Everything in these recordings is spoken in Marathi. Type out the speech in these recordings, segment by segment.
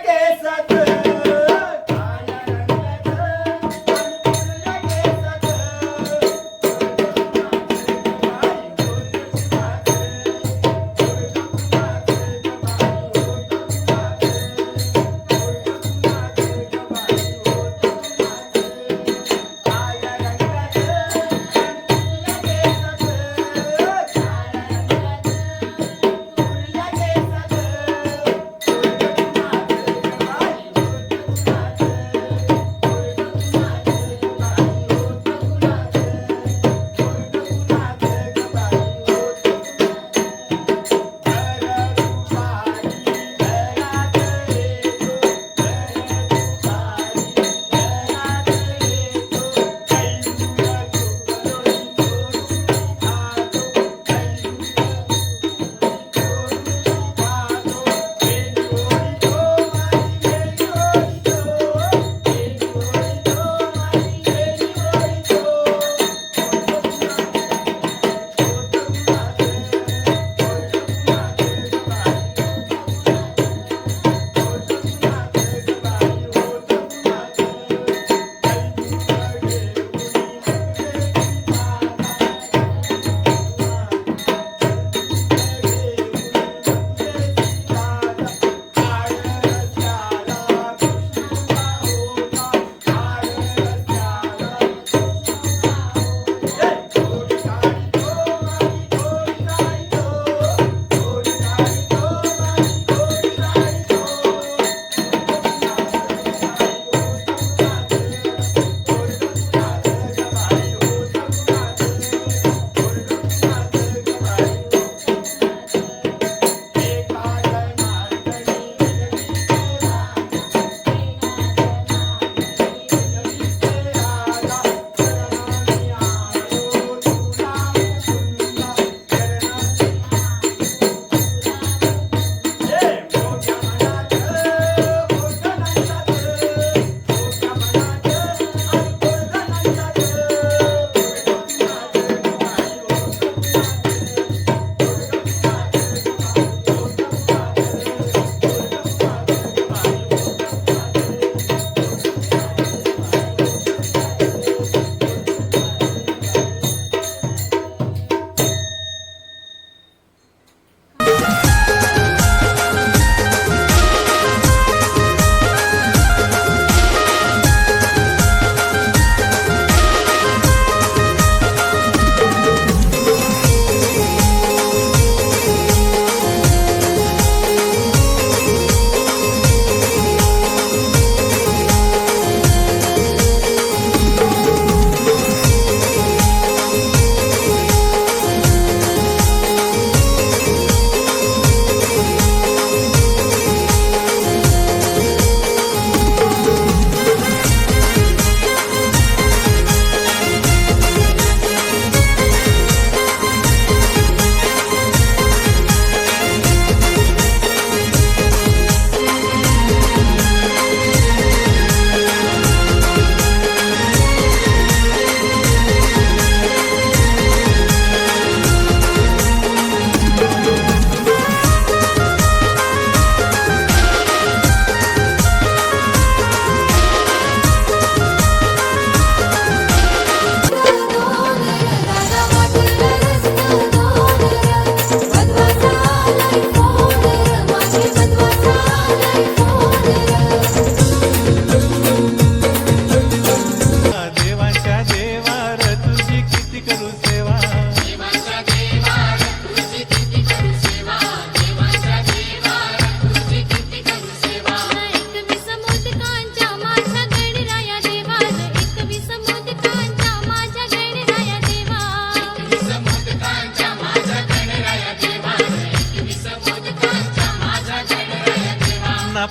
केसात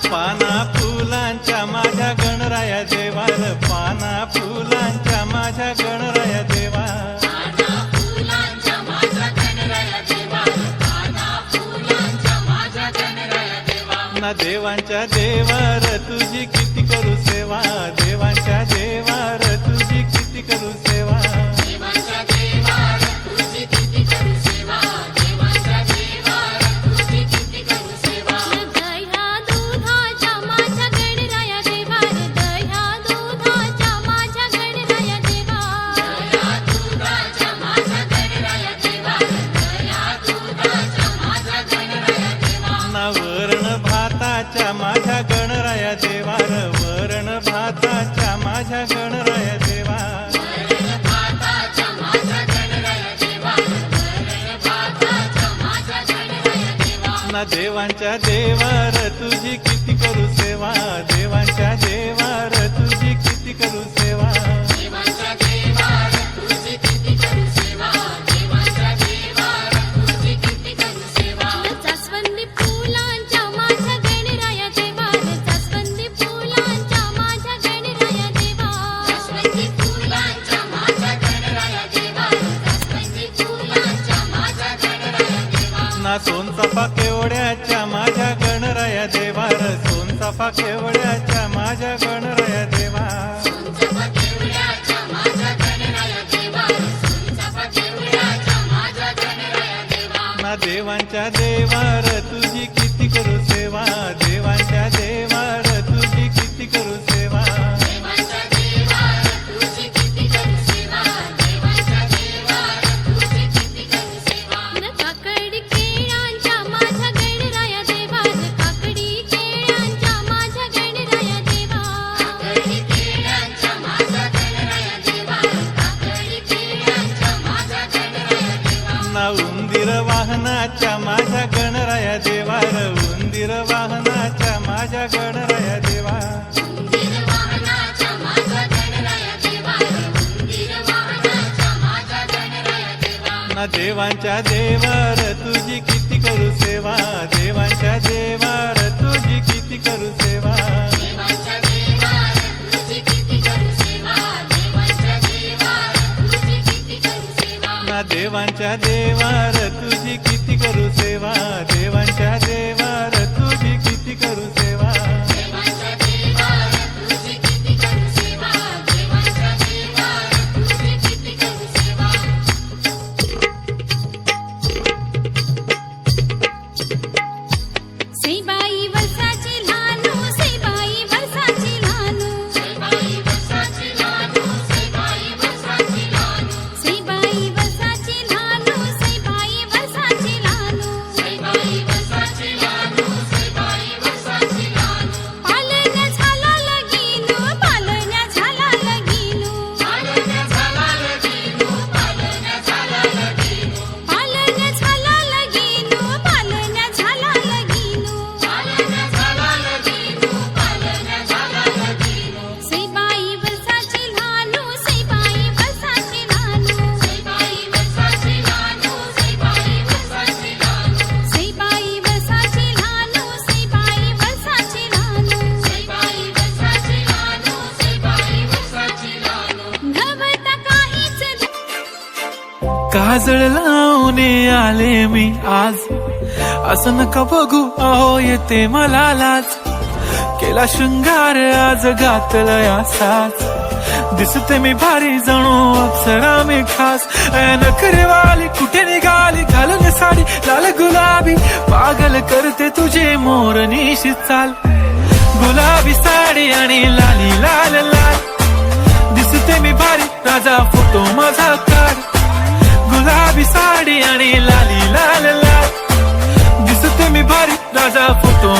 पाना फुलांच्या माझ्या गणराया देवार, पाना फुलांच्या माझ्या गणराया देवा, ना देवांच्या देवार तुझी किती करू सेवा, देवांच्या देवार तुझी किती करू सेवा, गाया दुधाच्या ना देवांच्या देवार तुझी किती करू सेवा, देवांच्या देवार तुझी किती करू सेवा. देवांच्या देवार तुझी किती करू सेवा, देवांच्या देवार तुझी किती करू सेवा. जास्वंदी फुलांच्या माझ्या गणराया देवा, जास्वंदी फुलांच्या माझ्या गणराया देवा, जास्वंदी फुलांच्या माझ्या गणराया देवा, जास्वंदी फुलांच्या माझ्या गणराया देवा. ना सोनचाफा केवड्याच्या माझ्या गणराया देवार, सोनचाफा केवड्याच्या माझ्या गणराया देवा. सोनचाफा केवड्याच्या माझ्या गणराया देवा, सोनचाफा केवड्याच्या माझ्या गणराया देवा. ना देवांच्या देवार तुझी किती करू सेवा, देवांच्या देवार तुझी किती करू सेवा. देवांच्या देवार तुझी किती करू सेवा, देवांच्या देवार तुझी किती करू सेवा. काकडी केळांच्या माझ्या गणराया देवा, काकडी केळांच्या माझ्या गणराया देवा, काकडी केळांच्या माझ्या गणराया देवा, काकडी केळांच्या माझ्या गणराया देवा. ना उंदीर वाहनाच्या माझ्या गणराया देवार, उंदीर वाहनाच्या माझ्या गणराया देवा. उंदीर वाहनाच्या माझ्या गणराया देवा, उंदीर वाहनाच्या माझ्या गणराया देवा. ना देवांच्या देवार तुझी किती करू सेवा, देवांच्या देवार तुझी किती करू सेवा. देवांच्या देवार तुझी किती करू सेवा, देवांच्या देवार तुझी किती करू सेवा. ना देवांच्या देवार तुझी किती करू सेवा, देवांच्या देवार तुझी किती करू सेवा. देवांच्या देवार तुझी किती करू सेवा, देवांच्या देवार तुझी किती करू सेवा. सईबाई वर्षाची लहानू, सईबाई वर्षाची लहानू, सईबाई वर्षाची लहानू, सईबाई वर्षाची लहानू, सईबाई वर्षाची लहानू, सईबाई वर्षाची लहानू, सईबाई वर्षाची लहानू, सईबाई वर्षाची लहानू. पालण्या झाला लगीनू, पालण्या झाला लगीनू, पालण्या झाला लगीनू, पालण्या झाला लगीनू, पालण्या झाला लगीनू, पालण्या झाला लगीनू, पालण्या झाला लगीनू, पालण्या झाला लगीनू. सईबाई वर्षाची लहानू, सईबाई वर्षाची लहानू, सईबाई वर्षाची लहानू, सईबाई वर्षाची लहानू, सईबाई वर्षाची लहानू, सईबाई वर्षाची लहानू, सईबाई वर्षाची लहानू, सईबाई वर्षाची लहानू. नव्हता काहीच काजळ लावून आले मी आज, असं नका बघू अहो येते मला लाज. केला शृंगार आज घातलं असाच, दिसते मी भारी जणू अप्सरा मी खास. नखरेवाली कुठे निघाली घालून साडी लाल गुलाबी, पागल करते तुझे मोरनीशी चाल. गुलाबी साडी आणि लाली लाल लाल, दिसते मी भारी राजा फोटो माझा काढ. गुलाबी साडी आणि लाली लाल लाल, दिसते मी भारी राजा फोटो